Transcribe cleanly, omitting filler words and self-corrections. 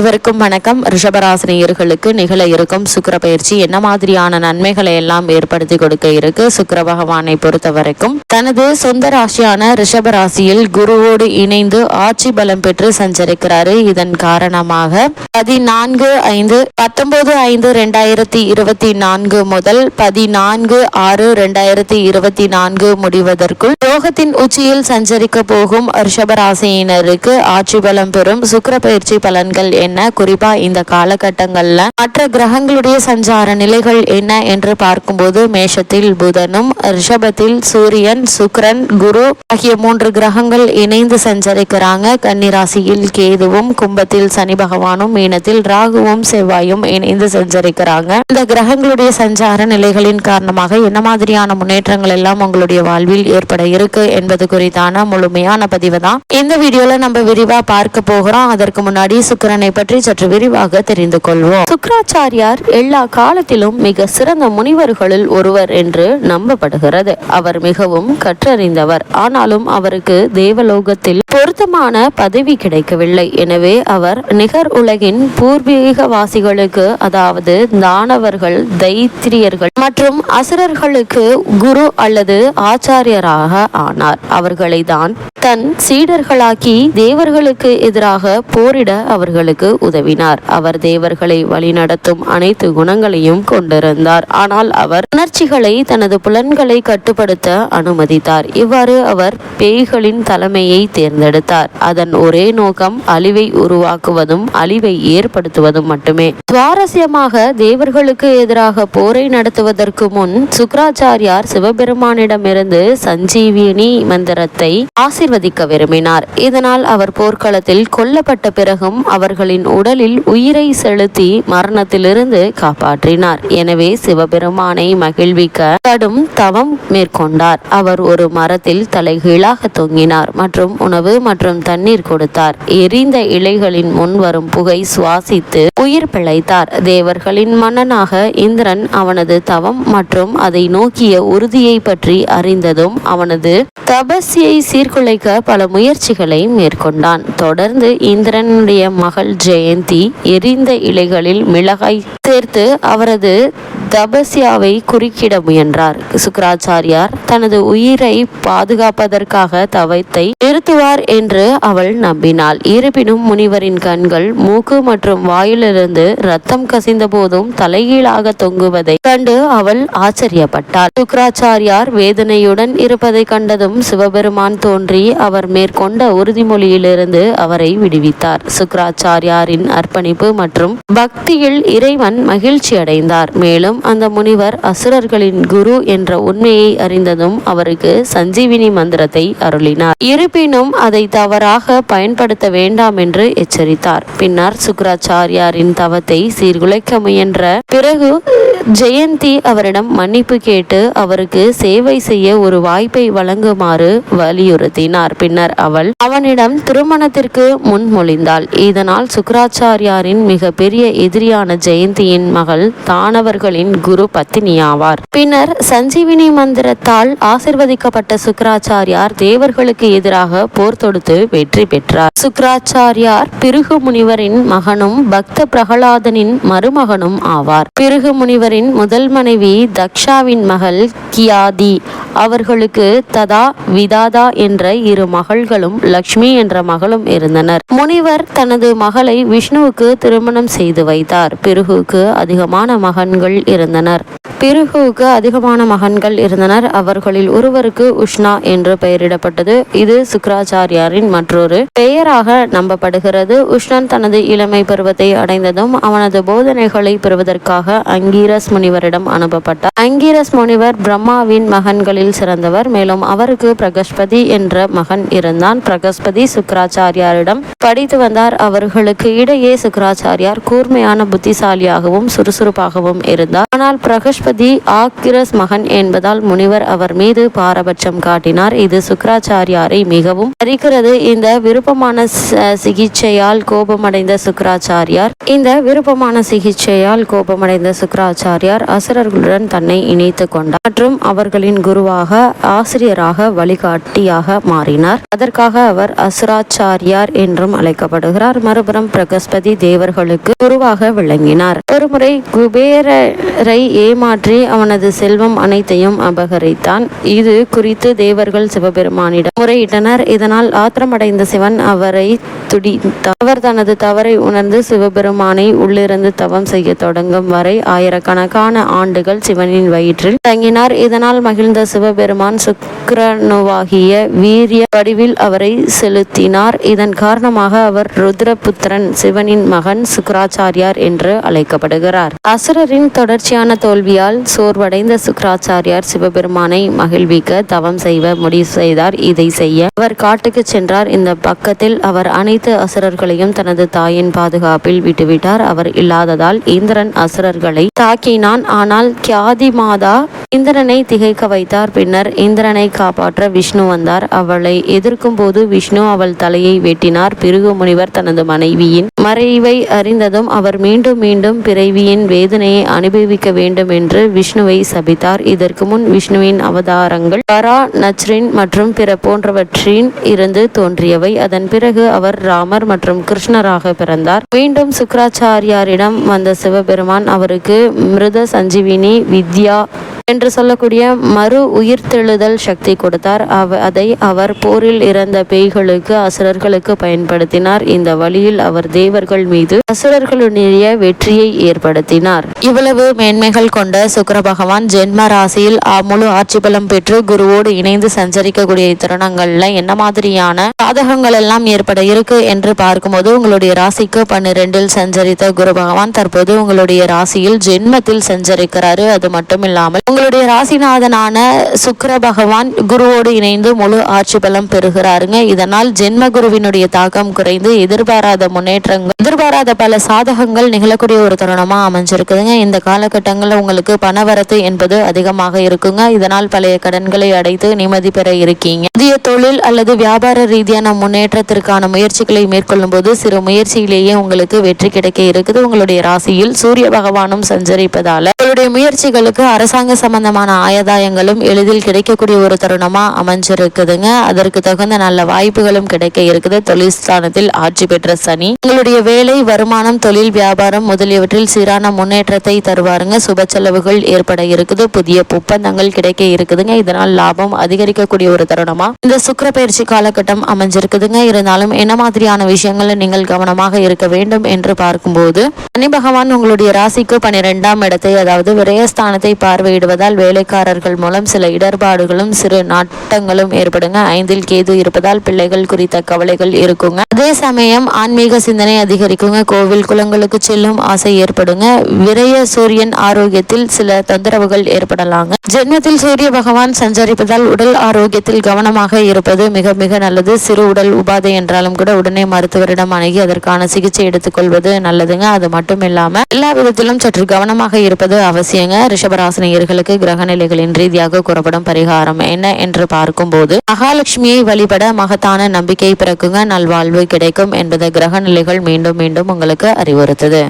இவருக்கும் வணக்கம். ரிஷபராசினியர்களுக்கு நிகழ இருக்கும் சுக்கிர பயிற்சி என்ன மாதிரியான நன்மைகளை எல்லாம் ஏற்படுத்தி கொடுக்க இருக்கு? சுக்கிர பகவானை பொறுத்த வரைக்கும் தனது சொந்த ராசியான ரிஷபராசியில் குருவோடு இணைந்து ஆட்சி பலம் பெற்று சஞ்சரிக்கிறாரு. இதன் காரணமாக 19/5/2024 முதல் 14/6/2024 முடிவதற்குள் யோகத்தின் உச்சியில் சஞ்சரிக்க போகும் ரிஷபராசியினருக்கு ஆட்சி பலம் பெறும் சுக்கிர பயிற்சி பலன்கள் என்ன, குறிப்பா இந்த காலகட்டங்கள்ல மற்ற கிரகங்களுடைய சஞ்சார நிலைகள் என்ன என்று பார்க்கும்போது, மேஷத்தில் புதனும், ரிஷபத்தில் சூரியன், சுக்கிரன், குரு ஆகிய 3 கிரகங்கள் இணைந்து சஞ்சரிக்கிறாங்க. கன்னிராசியில் கேதுவும், கும்பத்தில் சனி பகவானும், மீனத்தில் ராகுவும் செவ்வாயும் இணைந்து சஞ்சரிக்கிறாங்க. இந்த கிரகங்களுடைய சஞ்சார நிலைகளின் காரணமாக என்ன மாதிரியான முன்னேற்றங்கள் எல்லாம் உங்களுடைய வாழ்வில் ஏற்பட இருக்கு என்பது குறித்தான முழுமையான பதிவு தான் இந்த வீடியோல நம்ம விரிவா பார்க்க போகிறோம். அதற்கு முன்னாடி சுக்கிரனை பற்றி சற்று விரிவாக தெரிந்து கொள்வோம். சுக்கிராச்சாரியார் எல்லா காலத்திலும் மிக சிறந்த முனிவர்களில் ஒருவர் என்று நம்பப்படுகிறது. அவர் மிகவும் கற்றறிந்தவர். ஆனாலும் அவருக்கு தேவலோகத்தில் பொருத்தமான பதவி கிடைக்கவில்லை. எனவே அவர் நிகர் உலகின் பூர்வீகவாசிகளுக்கு, அதாவது தானவர்கள், தைத்திரியர்கள் மற்றும் அசுரர்களுக்கு குரு அல்லது ஆச்சாரியராக ஆனார். அவர்களை தான் தன் சீடர்களாக்கி தேவர்களுக்கு எதிராக போரிட அவர்களுக்கு உதவினார். அவர் தேவர்களை வழிநடத்தும் அனைத்து குணங்களையும் கொண்டிருந்தார். ஆனால் அவர் உணர்ச்சிகளை, தனது புலன்களை கட்டுப்படுத்த அனுமதித்தார். இவ்வாறு அவர் பேய்களின் தலைமையை தேர்ந்தெடுத்தார். அதன் ஒரே நோக்கம் அழிவை உருவாக்குவதும் அழிவை ஏற்படுத்துவதும் மட்டுமே. சுவாரஸ்யமாக, தேவர்களுக்கு எதிராக போரை நடத்துவதற்கு முன் சுக்கிராச்சாரியார் சிவபெருமானிடமிருந்து சஞ்சீவினி மந்திரத்தை ஆசிர்வதிக்க விரும்பினார். இதனால் அவர் போர்க்களத்தில் கொல்லப்பட்ட பிறகும் அவர்களின் உடலில் உயிரை செலுத்தி மரணத்திலிருந்து காப்பாற்றினார். எனவே சிவபெருமானை மகிழ்விக்க கடும் தவம் மேற்கொண்டார். அவர் ஒரு மரத்தில் தலைகீழாக தொங்கினார் மற்றும் உணவு மற்றும் தண்ணீர் கொடுத்தார். எரிந்த இலைகளின் முன் வரும் புகை சுவாசித்து உயிர் பிழைத்தார். தேவர்களின் மன்னனாக இந்திரன் அவனது தவம் மற்றும் அதை நோக்கிய உறுதியை பற்றி அறிந்ததும் அவனது தபஸ்யை சீர்குலைக்க பல முயற்சிகளை மேற்கொண்டான். தொடர்ந்து இந்திரனுடைய மகள் ஜெயந்தி எரிந்த இலைகளில் மிளகாய் சேர்த்து அவரது தபஸ்யாவை குறுக்கிட முயன்றார். சுக்கிராச்சாரியார் தனது உயிரை பாதுகாப்பதற்காக தவத்தை நிறுத்துவார் என்று அவள் நம்பினாள். இருப்பினும் முனிவரின் கண்கள், மூக்கு மற்றும் வாயிலிருந்து ரத்தம் கசிந்த போதும் தலைகீழாக தொங்குவதை கண்டு அவள் ஆச்சரியப்பட்டாள். சுக்கிராச்சாரியார் வேதனையுடன் இருப்பதை கண்டதும் சிவபெருமான் தோன்றி அவர் மேற்கொண்ட உறுதிமொழியிலிருந்து அவரை விடுவித்தார். சுக்கிராச்சாரியாரின் அர்ப்பணிப்பு மற்றும் பக்தியில் இறைவன் மகிழ்ச்சி அடைந்தார். மேலும் அந்த முனிவர் அசுரர்களின் குரு என்ற உண்மையை அறிந்ததும் அவருக்கு சஞ்சீவினி மந்திரத்தை அருளினார். இருப்பினும் அதை தவறாக பயன்படுத்த வேண்டாம் என்று எச்சரித்தார். பின்னர் சுக்கிராச்சாரியாரின் தவத்தை சீர்குலைக்க முயன்ற பிறகு ஜெயந்தி அவரிடம் மன்னிப்பு கேட்டு அவருக்கு சேவை செய்ய ஒரு வாய்ப்பை வழங்குமாறு வலியுறுத்தினார். பின்னர் அவள் அவனிடம் திருமணத்திற்கு முன்மொழிந்தாள். இதனால் சுக்கிராச்சாரியாரின் மிக பெரிய எதிரியான ஜெயந்தியின் மகள் தானவர்களின் குரு பத்தினியாவார். பின்னர் சஞ்சீவினி மந்திரத்தால் ஆசிர்வதிக்கப்பட்ட சுக்கிராச்சாரியார் தேவர்களுக்கு எதிராக போர் தொடுத்து வெற்றி பெற்றார். சுக்கிராச்சாரியார் பிருகு முனிவரின் மகனும் பக்த பிரகலாதனின் மருமகனும் ஆவார். பிருகு முனிவரின் முதல் மனைவி தக்ஷாவின் மகள் கியாதி. அவர்களுக்கு ததா விதாதா என்ற 2 மகள்களும் லக்ஷ்மி என்ற மகளும் இருந்தனர். முனிவர் தனது மகளை விஷ்ணுவுக்கு திருமணம் செய்து வைத்தார். பிருகுவுக்கு அதிகமான மகன்கள் இருந்தனர். அவர்களில் ஒருவருக்கு உஷ்ணா என்று பெயரிடப்பட்டது. இது சுக்கிராச்சாரியாரின் மற்றொரு பெயராக நம்பப்படுகிறது. உஷ்ணன் தனது இளமை பருவத்தை அடைந்ததும் அவனது போதனைகளை பெறுவதற்காக அங்கீரஸ் முனிவரிடம் அனுப்பப்பட்டார். அங்கீரஸ் முனிவர் பிரம்மாவின் மகன்களில் சிறந்தவர். மேலும் அவருக்கு பிரகஸ்பதி என்ற மகன் இருந்தான். பிரகஸ்பதி சுக்கிராச்சாரியாரிடம் படித்து வந்தார். அவர்களுக்கு இடையே சுக்கிராச்சாரியார் கூர்மையான புத்திசாலியாகவும் சுறுசுறுப்பாகவும் இருந்தார். ஆனால் பிரகஸ்பதி ஆக்கிரஸ் மகன் என்பதால் முனிவர் அவர் மீது பாரபட்சம் காட்டினார். இது சுக்கிராச்சாரியாரை மிகவும் தரிக்கிறது. இந்த விருப்பமான சிகிச்சையால் கோபமடைந்த சுக்கிராச்சாரியார் அசுரர்களுடன் தன்னை இணைத்துக் கொண்டார் மற்றும் அவர்களின் குருவாக, ஆசிரியராக, வழிகாட்டியாக மாறினார். அதற்காக அவர் அசுராச்சாரியார் என்றும் அழைக்கப்படுகிறார். மறுபுறம் பிரகஸ்பதி தேவர்களுக்கு குருவாக விளங்கினார். ஒருமுறை குபேரரை ஏமாற்றி அவனது செல்வம் அனைத்தையும் அபகரித்தான். இது குறித்து தேவர்கள் சிவபெருமானிடம் முறையிட்டனர். இதனால் ஆத்திரமடைந்த சிவன் அவரை துடித்தார். அவர் தனது தவறை உணர்ந்து சிவபெருமானை உள்ளிருந்து தவம் செய்ய தொடங்கும் வரை ஆயிரக்கணக்கான ஆண்டுகள் சிவனின் வயிற்றில் தங்கினார். இதனால் மகிழ்ந்த சிவபெருமான் சுக்கிரனுவாகிய வீரிய வடிவில் அவரை செலுத்தினார். இதன் காரணமாக அவர் ருத்ரபுத்திரன், சிவனின் மகன் சுக்கிராச்சாரியார் என்று அழைக்கப்படுகிறார். அசுரரின் தொடர்ச்சியான தோல்வியால் சோர்வடைந்த சுக்கிராச்சாரியார் சிவபெருமானை மகிழ்விக்க தவம் செய்ய முடிவு செய்தார். இதை செய்ய அவர் காட்டுக்கு சென்றார். இந்த பக்கத்தில் அவர் அனைத்து அசுரர்களையும் தனது தாயின் பாதுகாப்பில் விட்டுவிட்டார். அவர் இல்லாததால் இந்திரன் அசுரர்களை தாக்கினான். ஆனால் கியாதி மாதா இந்திரனை திகைக்க வைத்தார். பின்னர் இந்திரனை காப்பாற்ற விஷ்ணு வந்தார். அவளை எதிர்க்கும் போது விஷ்ணு அவள் தலையை வெட்டினார். பிருகு முனிவர் தனது மனைவியின் மறைவை அறிந்ததும் அவர் மீண்டும் மீண்டும் பிறவியின் வேதனையை அனுபவிக்க வேண்டும் என்று விஷ்ணுவை சபித்தார். இதற்கு முன் விஷ்ணுவின் அவதாரங்கள் வரா, நச்ரின் மற்றும் பிற போன்றவற்றின் இருந்து தோன்றியவை. அதன் பிறகு அவர் ராமர் மற்றும் கிருஷ்ணராக பிறந்தார். மீண்டும் சுக்கிராச்சாரியாரிடம் வந்த சிவபெருமான் அவருக்கு மிருத சஞ்சீவினி வித்யா என்று சொல்லக்கூடிய மறு உயிர்த்தெழுதல் சக்தி கொடுத்தார். அதை அவர் போரில் இறந்த பேய்களுக்கு, அசுரர்களுக்கு பயன்படுத்தினார். இந்த வழியில் அவர் தேவர்கள் மீது அசுரர்களுடைய வெற்றியை ஏற்படுத்தினார். இவ்வளவு மேன்மைகள் கொண்ட சுக்கிர பகவான் ஜென்ம ராசியில் முழு ஆட்சி பலம் பெற்று குருவோடு இணைந்து சஞ்சரிக்கக்கூடிய தருணங்கள்ல என்ன மாதிரியான சாதகங்கள் எல்லாம் ஏற்பட இருக்கு என்று பார்க்கும்போது, உங்களுடைய ராசிக்கு 12 சஞ்சரித்த குரு பகவான் தற்போது உங்களுடைய ராசியில் ஜென்மத்தில் சஞ்சரிக்கிறாரு. அது மட்டும் இல்லாமல் உங்களுடைய ராசிநாதனான சுக்கிர பகவான் குருவோடு இணைந்து முழு ஆட்சி பலம் பெறுகிறாருங்க. இதனால் ஜென்ம குருவினுடைய தாக்கம் குறைந்து எதிர்பாராத முன்னேற்றங்கள், எதிர்பாராத பல சாதகங்கள் நிகழக்கூடிய ஒரு தருணமா அமைஞ்சிருக்குதுங்க. இந்த காலகட்டங்களில் உங்களுக்கு பணவரத்து என்பது அதிகமாக இருக்குங்க. இதனால் பழைய கடன்களை அடைத்து நிம்மதி பெற இருக்கீங்க. புதிய தொழில் அல்லது வியாபார ரீதியான முன்னேற்றத்திற்கான முயற்சிகளை மேற்கொள்ளும் போது சிறு முயற்சியிலேயே உங்களுக்கு வெற்றி கிடைக்க இருக்குது. உங்களுடைய ராசியில் சூரிய பகவானும் சஞ்சரிப்பதால உங்களுடைய முயற்சிகளுக்கு அரசாங்க சம்பந்தமான ஆதாயங்களும் எளிதில் கிடைக்கக்கூடிய ஒரு தருணமா அமைஞ்சிருக்குதுங்க. அதற்கு தகுந்த நல்ல வாய்ப்புகளும் கிடைக்க இருக்குது. தொழில் ஸ்தானத்தில் ஆட்சி பெற்ற சனி உங்களுடைய வேலை, வருமானம், தொழில், வியாபாரம் முதலியவற்றில் சீரான முன்னேற்றத்தை தருவாருங்க. சுப செலவுகள் ஏற்பட இருக்குது. புதிய ஒப்பந்தங்கள் கிடைக்க இருக்குதுங்க. இதனால் லாபம் அதிகரிக்கக்கூடிய ஒரு தருணமா இந்த சுக்கிர பயிற்சி காலகட்டம் அமைஞ்சிருக்குதுங்க. இருந்தாலும் என்ன மாதிரியான விஷயங்கள் நீங்கள் கவனமாக இருக்க வேண்டும் என்று பார்க்கும்போது, சனி பகவான் உங்களுடைய ராசிக்கு 12ஆம் இடத்தை, அதாவது விரயஸ்தானத்தை பார்வையிடுவதால் வேலைக்காரர்கள் மூலம் சில இடர்பாடுகளும் சிறு நாட்டங்களும் ஏற்படுங்க. 5இல் கேது இருப்பதால் பிள்ளைகள் குறித்த கவலைகள் இருக்குங்க. அதே சமயம் ஆன்மீக சிந்தனை அதிகரிக்குங்க. கோவில் குளங்களுக்கு செல்லும் ஆசை ஏற்படுங்க. விரய சூரியன் ஆரோக்கியத்தில் சில தொந்தரவுகள் ஏற்படலாங்க. ஜென்மத்தில் சூரிய பகவான் சஞ்சரிப்பதால் உடல் ஆரோக்கியத்தில் கவனமாக இருப்பது மிக மிக நல்லது. சிறு உடல் உபாதை என்றாலும் கூட உடனே மருத்துவரிடம் அணுகி அதற்கான சிகிச்சை எடுத்துக்கொள்வது நல்லதுங்க. அது மட்டும் இல்லாம எல்லா விதத்திலும் சற்று கவனமாக இருப்பது அவசியங்க. ரிஷபராசினியர்களுக்கு கிரக நிலைகளின் ரீதியாக கூறப்படும் பரிகாரம் என்ன என்று பார்க்கும்போது, மகாலட்சுமியை வழிபட மகத்தான நம்பிக்கை பிறக்குங்க. நல்வாழ்வு கிடைக்கும் என்பது கிரக நிலைகள் மீண்டும் மீண்டும் உங்களுக்கு அறிவுறுத்துது.